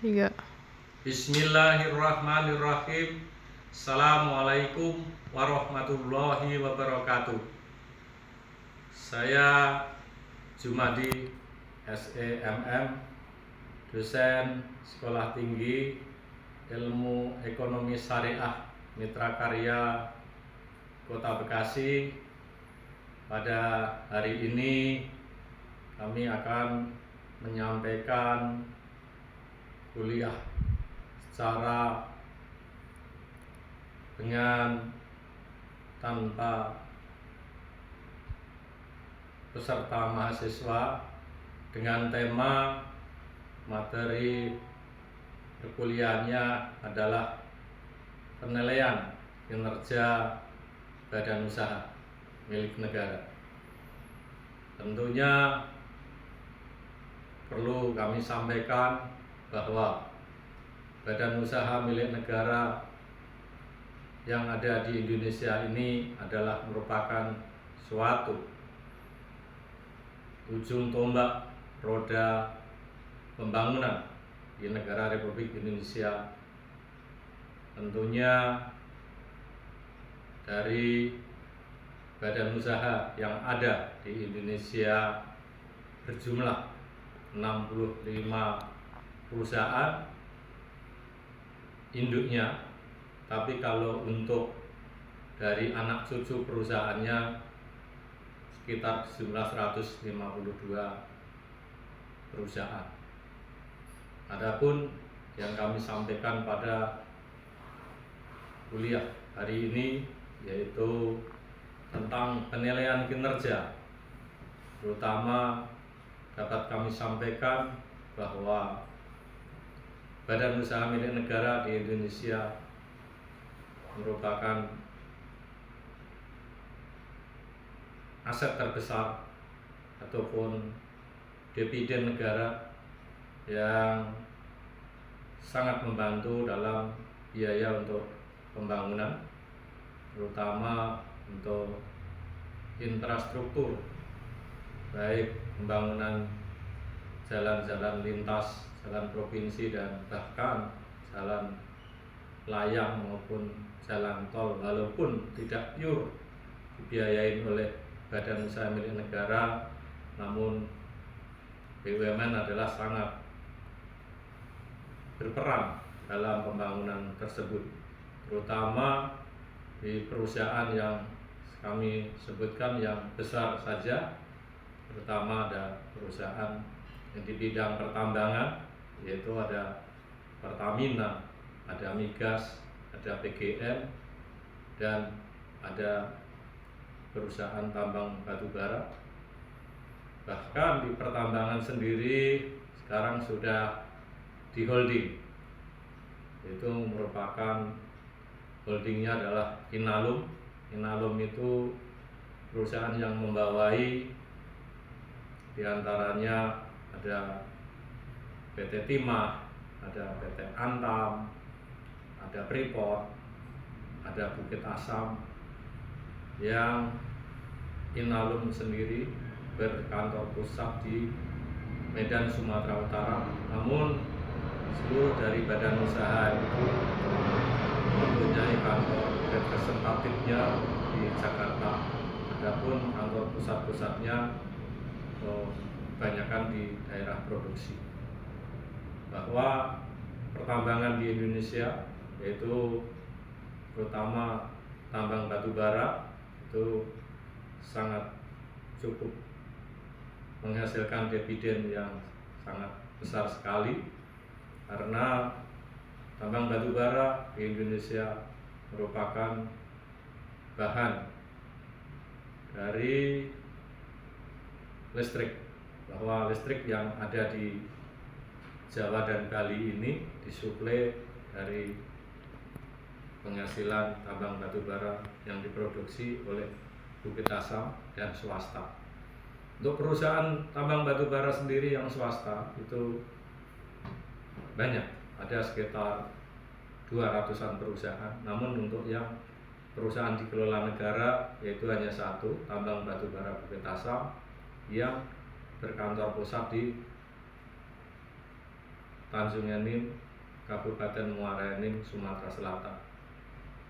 Iya. Bismillahirrahmanirrahim. Assalamualaikum warahmatullahi wabarakatuh. Saya Jumadi SEMM, dosen Sekolah Tinggi Ilmu Ekonomi Syariah Mitra Karya Kota Bekasi. Pada hari ini kami akan menyampaikan kuliah secara dengan tanpa peserta mahasiswa dengan tema materi perkuliahannya adalah penilaian kinerja badan usaha milik negara. Tentunya perlu kami sampaikan bahwa badan usaha milik negara yang ada di Indonesia ini adalah merupakan suatu ujung tombak roda pembangunan di negara Republik Indonesia. Tentunya dari badan usaha yang ada di Indonesia berjumlah 65 perusahaan induknya, tapi kalau untuk dari anak cucu perusahaannya sekitar jumlah 152 perusahaan. Adapun yang kami sampaikan pada kuliah hari ini yaitu tentang penilaian kinerja, terutama dapat kami sampaikan bahwa badan usaha milik negara di Indonesia merupakan aset terbesar ataupun dividen negara yang sangat membantu dalam biaya untuk pembangunan, terutama untuk infrastruktur, baik pembangunan jalan-jalan lintas, jalan provinsi, dan bahkan jalan layang maupun jalan tol, walaupun tidak pure dibiayain oleh badan usaha milik negara, namun BUMN adalah sangat berperan dalam pembangunan tersebut, terutama di perusahaan yang kami sebutkan yang besar saja, terutama ada perusahaan yang di bidang pertambangan, yaitu ada Pertamina, ada Migas, ada PGN, dan ada perusahaan tambang batubara. Bahkan di pertambangan sendiri sekarang sudah di holding, itu merupakan holdingnya adalah Inalum. Inalum itu perusahaan yang membawai diantaranya ada PT Timah, ada PT Antam, ada Freeport, ada Bukit Asam, yang Inalum sendiri berkantor pusat di Medan, Sumatera Utara, namun seluruh dari badan usaha itu mempunyai kantor representatifnya di Jakarta. Adapun kantor pusat-pusatnya kebanyakan di daerah produksi. Bahwa pertambangan di Indonesia, yaitu terutama tambang batubara, itu sangat cukup menghasilkan dividen yang sangat besar sekali, karena tambang batubara di Indonesia merupakan bahan dari listrik, bahwa listrik yang ada di Jawa dan Bali ini disuplai dari penghasilan tambang batubara yang diproduksi oleh Bukit Asam dan swasta. Untuk perusahaan tambang batubara sendiri yang swasta itu banyak, ada sekitar 200-an perusahaan. Namun untuk yang perusahaan dikelola negara yaitu hanya satu, tambang batubara Bukit Asam, yang berkantor pusat di Tanjung Enim, Kabupaten Muara Enim, Sumatera Selatan.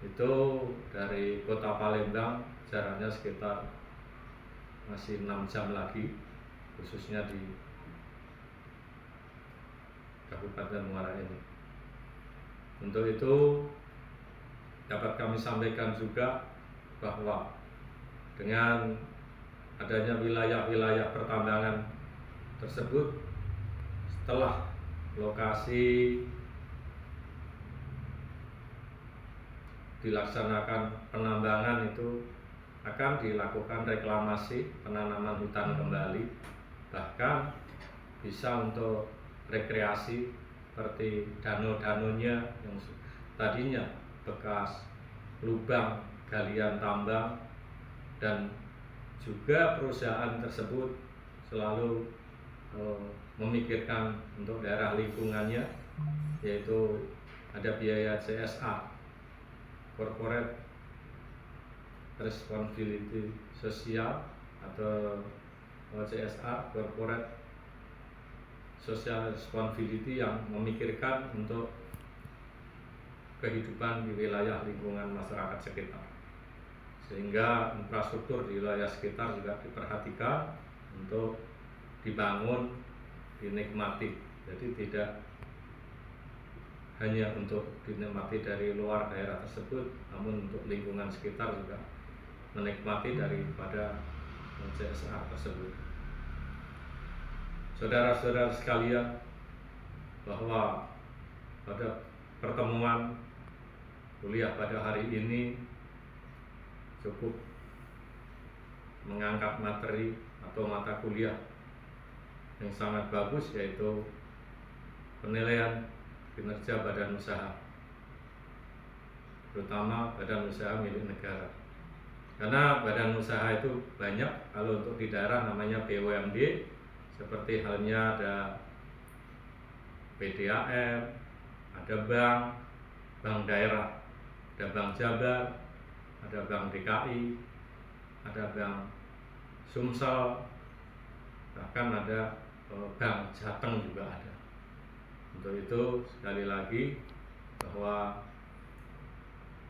Itu dari kota Palembang jaraknya sekitar masih 6 jam lagi, khususnya di Kabupaten Muara Enim. Untuk itu dapat kami sampaikan juga bahwa dengan adanya wilayah-wilayah pertambangan tersebut, setelah lokasi dilaksanakan penambangan itu akan dilakukan reklamasi penanaman hutan kembali, bahkan bisa untuk rekreasi seperti danau-danaunya yang tadinya bekas lubang galian tambang, dan juga perusahaan tersebut selalu memikirkan untuk daerah lingkungannya, yaitu ada biaya CSR, Corporate Responsibility Sosial, atau CSR, Corporate Social Responsibility, yang memikirkan untuk kehidupan di wilayah lingkungan masyarakat sekitar, sehingga infrastruktur di wilayah sekitar juga diperhatikan untuk dibangun, dinikmati. Jadi tidak hanya untuk dinikmati dari luar daerah tersebut, namun untuk lingkungan sekitar juga menikmati daripada CSR tersebut. Saudara-saudara sekalian, bahwa pada pertemuan kuliah pada hari ini cukup mengangkat materi atau mata kuliah yang sangat bagus, yaitu penilaian kinerja badan usaha, terutama badan usaha milik negara. Karena badan usaha itu banyak, kalau untuk di daerah namanya BUMD, seperti halnya ada PDAM, ada bank daerah, ada Bank Jabar, ada Bank DKI, ada Bank Sumsel, bahkan ada Bank Jateng juga ada. Untuk itu sekali lagi bahwa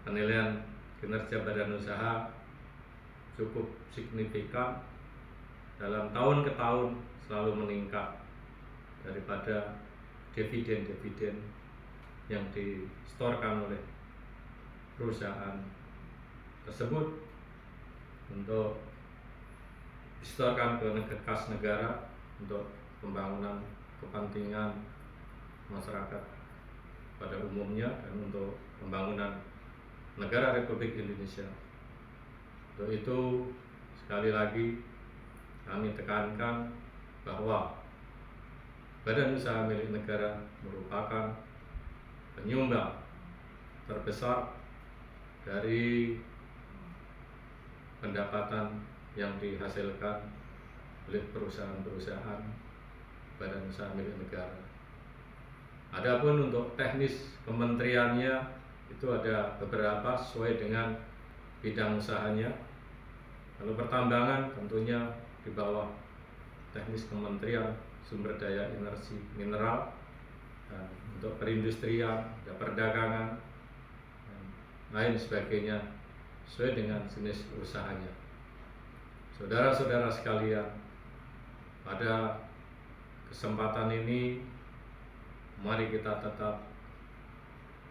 penilaian kinerja badan usaha cukup signifikan, dalam tahun ke tahun selalu meningkat daripada dividen-dividen yang distorkan oleh perusahaan tersebut untuk distorkan ke kas negara untuk pembangunan kepentingan masyarakat pada umumnya dan untuk pembangunan negara Republik Indonesia. Untuk itu sekali lagi kami tekankan bahwa badan usaha milik negara merupakan penyumbang terbesar dari pendapatan yang dihasilkan oleh perusahaan-perusahaan badan usaha milik negara. Adapun untuk teknis kementeriannya itu ada beberapa sesuai dengan bidang usahanya. Kalau pertambangan tentunya di bawah teknis Kementerian Sumber Daya Energi Mineral, dan untuk perindustrian, ada perdagangan, dan lain sebagainya sesuai dengan jenis usahanya. Saudara-saudara sekalian, pada kesempatan ini mari kita tetap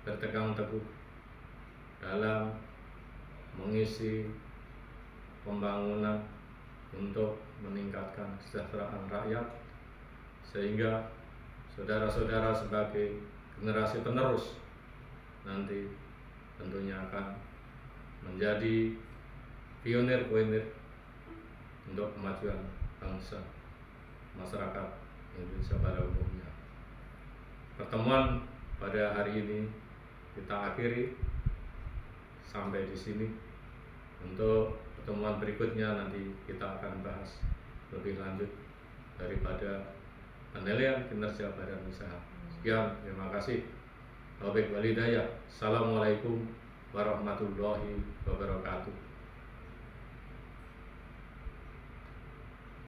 berpegang teguh dalam mengisi pembangunan untuk meningkatkan kesejahteraan rakyat, sehingga saudara-saudara sebagai generasi penerus nanti tentunya akan menjadi pionir-pionir untuk kemajuan bangsa, masyarakat Indonesia pada umumnya. Pertemuan pada hari ini kita akhiri sampai di sini. Untuk pertemuan berikutnya nanti kita akan bahas lebih lanjut daripada penilaian kinerja badan usaha. Sekian, terima kasih. Wabillahi walhidayah. Assalamualaikum warahmatullahi wabarakatuh.